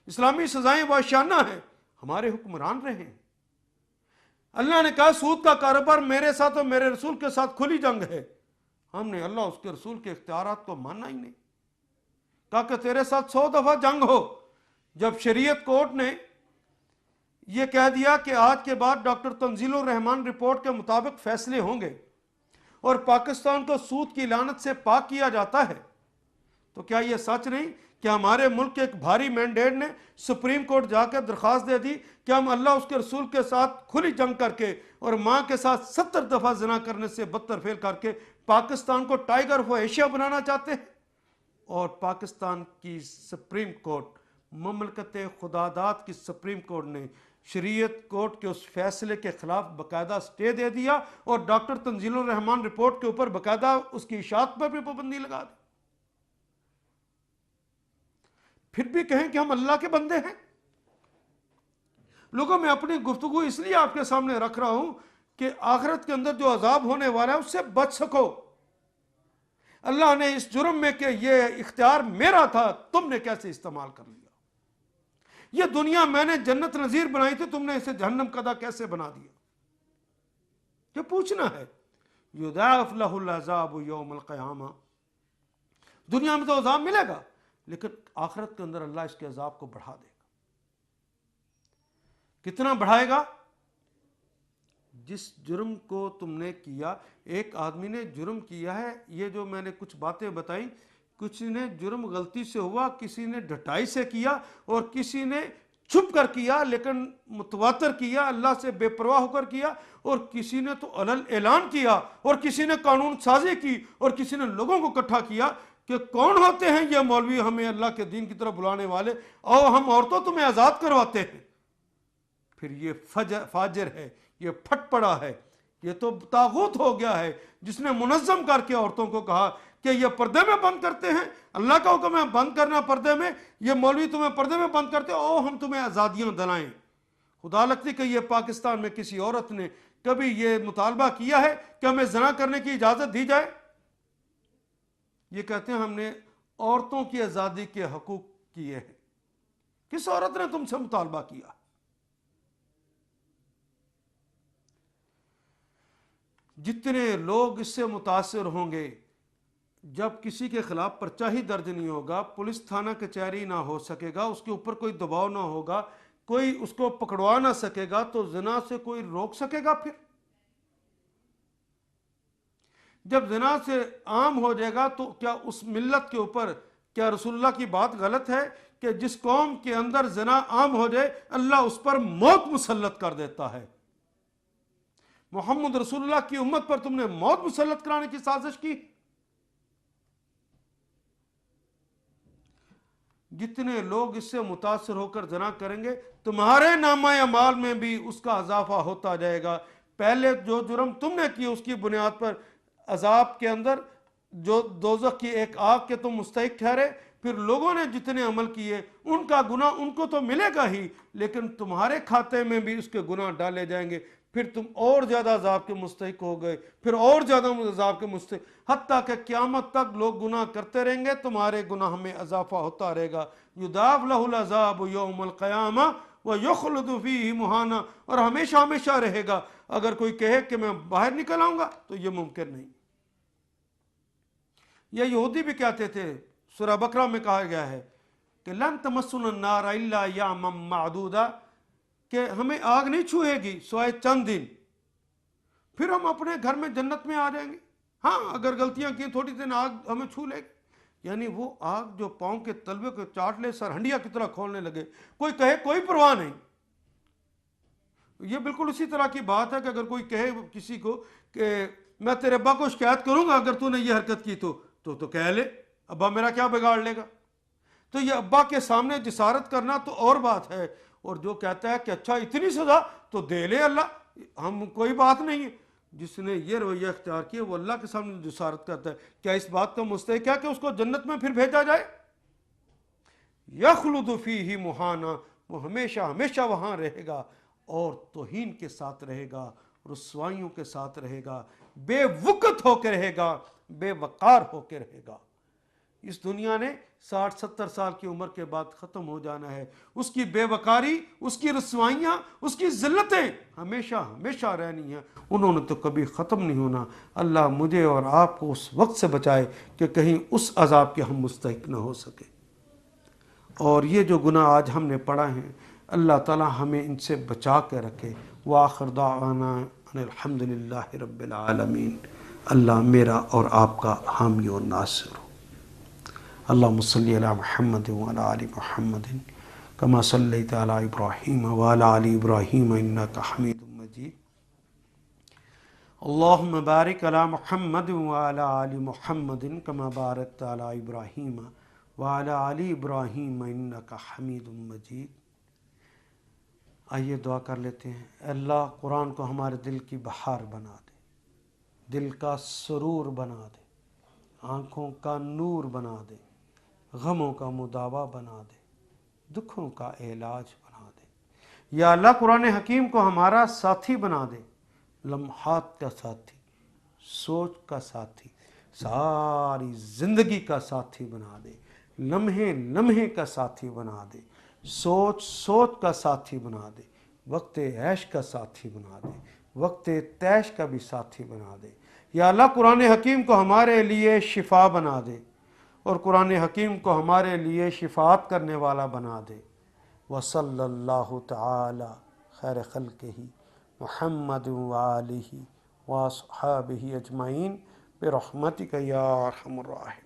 اسلامی سزائیں وحشیانہ ہیں، ہمارے حکمران رہے ہیں۔ اللہ نے کہا سود کا کاروبار میرے ساتھ اور میرے رسول کے ساتھ کھلی جنگ ہے، ہم نے اللہ اس کے رسول کے اختیارات کو ماننا ہی نہیں، کہا کہ تیرے ساتھ 100 دفعہ جنگ ہو۔ جب شریعت کورٹ نے یہ کہہ دیا کہ آج کے بعد ڈاکٹر تنزیل الرحمان رپورٹ کے مطابق فیصلے ہوں گے اور پاکستان کو سود کی لعنت سے پاک کیا جاتا ہے، تو کیا یہ سچ نہیں کہ ہمارے ملک کے ایک بھاری مینڈیٹ نے سپریم کورٹ جا کے درخواست دے دی کہ ہم اللہ اس کے رسول کے ساتھ کھلی جنگ کر کے اور ماں کے ساتھ 70 دفعہ زنا کرنے سے بدتر فعل کر کے پاکستان کو ٹائیگر آف ایشیا بنانا چاہتے ہیں؟ اور پاکستان کی سپریم کورٹ، مملکت خداداد کی سپریم کورٹ نے شریعت کورٹ کے اس فیصلے کے خلاف باقاعدہ سٹے دے دیا اور ڈاکٹر تنزیل الرحمان رپورٹ کے اوپر باقاعدہ اس کی اشاعت پر بھی پابندی لگا دی۔ پھر بھی کہیں کہ ہم اللہ کے بندے ہیں۔ لوگوں میں اپنی گفتگو اس لیے آپ کے سامنے رکھ رہا ہوں کہ آخرت کے اندر جو عذاب ہونے والا ہے اس سے بچ سکو۔ اللہ نے اس جرم میں کہ یہ اختیار میرا تھا، تم نے کیسے استعمال کر لیا؟ یہ دنیا میں نے جنت نظیر بنائی تھی، تم نے اسے جہنم قدا کیسے بنا دیا؟ یہ پوچھنا ہے۔ یضاعف لہ العذاب یوم القیامہ، دنیا میں تو عذاب ملے گا لیکن آخرت کے اندر اللہ اس کے عذاب کو بڑھا دے گا۔ کتنا بڑھائے گا؟ جس جرم کو تم نے کیا، ایک آدمی نے جرم کیا ہے، یہ جو میں نے کچھ باتیں بتائیں، کچھ نے جرم غلطی سے ہوا، کسی نے ڈھٹائی سے کیا اور کسی نے چھپ کر کیا لیکن متواتر کیا، اللہ سے بے پرواہ ہو کر کیا، اور کسی نے تو علل اعلان کیا، اور کسی نے قانون سازی کی، اور کسی نے لوگوں کو اکٹھا کیا کہ کون ہوتے ہیں یہ مولوی ہمیں اللہ کے دین کی طرف بلانے والے، اور ہم عورتوں تمہیں آزاد کرواتے ہیں۔ پھر یہ فاجر ہے، یہ پھٹ پڑا ہے، یہ تو طاغوت ہو گیا ہے جس نے منظم کر کے عورتوں کو کہا کہ یہ پردے میں بند کرتے ہیں، اللہ کا حکم ہے بند کرنا پردے میں، یہ مولوی تمہیں پردے میں بند کرتے او ہم تمہیں آزادیاں دلائیں۔ خدا لگتی کہ یہ پاکستان میں کسی عورت نے کبھی یہ مطالبہ کیا ہے کہ ہمیں زنا کرنے کی اجازت دی جائے؟ یہ کہتے ہیں ہم نے عورتوں کی آزادی کے حقوق کیے ہیں۔ کس عورت نے تم سے مطالبہ کیا؟ جتنے لوگ اس سے متاثر ہوں گے، جب کسی کے خلاف پرچہ ہی درج نہیں ہوگا، پولیس تھانہ کچہری نہ ہو سکے گا، اس کے اوپر کوئی دباؤ نہ ہوگا، کوئی اس کو پکڑوا نہ سکے گا، تو زنا سے کوئی روک سکے گا؟ پھر جب زنا سے عام ہو جائے گا تو کیا اس ملت کے اوپر، کیا رسول اللہ کی بات غلط ہے کہ جس قوم کے اندر زنا عام ہو جائے اللہ اس پر موت مسلط کر دیتا ہے؟ محمد رسول اللہ کی امت پر تم نے موت مسلط کرانے کی سازش کی۔ جتنے لوگ اس سے متاثر ہو کر زنا کریں گے، تمہارے نامہ اعمال میں بھی اس کا اضافہ ہوتا جائے گا۔ پہلے جو جرم تم نے کی اس کی بنیاد پر عذاب کے اندر جو دوزخ کی ایک آگ کے تم مستحق ٹھہرے، پھر لوگوں نے جتنے عمل کیے ان کا گناہ ان کو تو ملے گا ہی، لیکن تمہارے کھاتے میں بھی اس کے گناہ ڈالے جائیں گے، پھر تم اور زیادہ عذاب کے مستحق ہو گئے، پھر اور زیادہ عذاب کے مستحق، حتیٰ کہ قیامت تک لوگ گناہ کرتے رہیں گے، تمہارے گناہ میں اضافہ ہوتا رہے گا۔ یضاعف لہ العذاب یوم القیامہ ویخلد فیہ مہانا، اور ہمیشہ ہمیشہ رہے گا۔ اگر کوئی کہے کہ میں باہر نکل آؤں گا تو یہ ممکن نہیں۔ یہ یہودی بھی کہتے تھے، سورہ بقرہ میں کہا گیا ہے کہ لن تمسنا النار الا ایاما معدودہ، کہ ہمیں آگ نہیں چھوئے گی سوائے چند دن، پھر ہم اپنے گھر میں جنت میں آ جائیں گے۔ ہاں اگر غلطیاں کی تھوڑی دن آگ ہمیں چھو لے گی، یعنی وہ آگ جو پاؤں کے تلوے کو چاٹ لے، سرہنڈیا کی طرح کھولنے لگے، کوئی کہے کوئی پرواہ نہیں۔ یہ بالکل اسی طرح کی بات ہے کہ اگر کوئی کہے کسی کو کہ میں تیرے ابا کو شکایت کروں گا اگر تو نے یہ حرکت کی تو کہہ لے، ابا میرا کیا بگاڑ لے گا؟ تو یہ ابا کے سامنے جسارت کرنا تو اور بات ہے، اور جو کہتا ہے کہ اچھا اتنی سزا تو دے لے اللہ، ہم کوئی بات نہیں ہے، جس نے یہ رویہ اختیار کیا وہ اللہ کے سامنے جسارت کرتا ہے، کیا اس بات کا مستحق ہے کہ اس کو جنت میں پھر بھیجا جائے؟ یخلد فیہ مہانا، وہ ہمیشہ ہمیشہ وہاں رہے گا، اور توہین کے ساتھ رہے گا، رسوائیوں کے ساتھ رہے گا، بے وقت ہو کے رہے گا، بے وقار ہو کے رہے گا۔ اس دنیا نے 60-70 سال کی عمر کے بعد ختم ہو جانا ہے. اس کی بے وقاری، اس کی رسوائیاں، اس کی ذلتیں ہمیشہ ہمیشہ رہنی ہیں. انہوں نے تو کبھی ختم نہیں ہونا. اللہ مجھے اور آپ کو اس وقت سے بچائے کہ کہیں اس عذاب کے ہم مستحق نہ ہو سکے. اور یہ جو گناہ آج ہم نے پڑھا ہیں، اللہ تعالی ہمیں ان سے بچا کے رکھے. وآخر دعوانا ان الحمد للہ رب العالمین. اللہ میرا اور آپ کا حامی اور ناصر ہو. اللہم صلی علی محمد وعلی آل محمد کما صلیت علی ابراہیم وعلی آل ابراہیم انک حمید مجید. اللہم بارک علی محمد وعلی آل محمد کما بارکت علی ابراہیم وعلی آل ابراہیم انک حمید مجید. آئیے دعا کر لیتے ہیں. اے اللہ قرآن کو ہمارے دل کی بہار بنا دے، دل کا سرور بنا دے، آنکھوں کا نور بنا دے، غموں کا مداوا بنا دے، دکھوں کا علاج بنا دے. یا اللہ قرآن حکیم کو ہمارا ساتھی بنا دے، لمحات کا ساتھی، سوچ کا ساتھی، ساری زندگی کا ساتھی بنا دے. لمحے لمحے کا ساتھی بنا دے، سوچ سوچ کا ساتھی بنا دے، وقت عیش کا ساتھی بنا دے، وقت تیش کا بھی ساتھی بنا دے. یا اللہ قرآن حکیم کو ہمارے لیے شفا بنا دے اور قرآن حکیم کو ہمارے لیے شفاعت کرنے والا بنا دے. وصلی اللہ تعالی خیر خلقہ محمد وآلہ واصحابہ اجمعین برحمتک یا ارحم الراحمین.